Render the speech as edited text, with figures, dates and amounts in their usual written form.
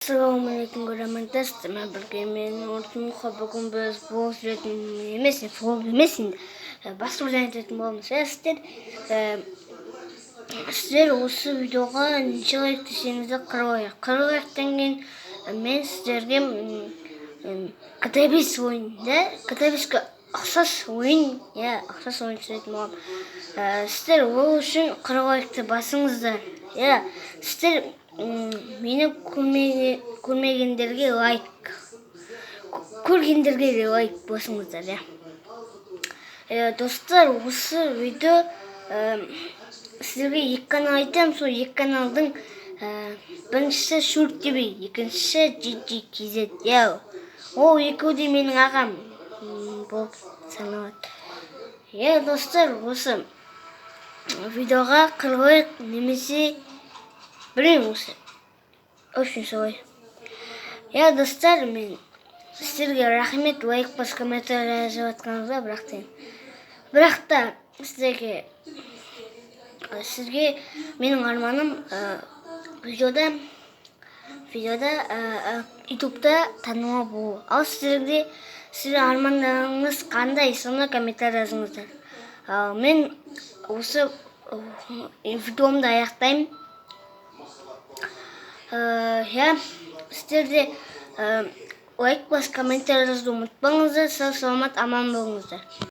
Assalamualaikum көрермендер, бірге мен Ортынға бүгін біз бұл жүретін емес, футбол емес енді басқа бір айтатын боламыз. Сіздер осы видеоға неше лайк десеңіздер қырық лайктан кейін мен сіздерге катабис ойынды, катабиске ұқсас ойын түсіретін боламын. Сіздер ол үшін қырық лайкты басыңыздар. Сіздер мені көрмегендерге лайк, көргендерге де лайк басыңыздар. Достар, осы видео сіздерге екі канал айтамын. Сол екі каналдың біріншісі Шурт ТВ, екіншісі GG-KZ. Ол екеуі де менің ағам болып саналады. Достар, осы видеоға 40 лайк немесе білмеймін осы. Очень солай. Достар, мен сіздерге рахмет, лайк бас комментарий жазып жатқаныңызға, бірақ та сізге менің арманым видеода ютубта танымал болу. Ал сіздердің армандарыңыз қандай, соны комментарий жазыңыздар. Мен осы видеомды аяқтаймын. Сіздер де лайк бас комментарий жазуды ұмытпаңыздар. Сау саламат, аман болыңыздар.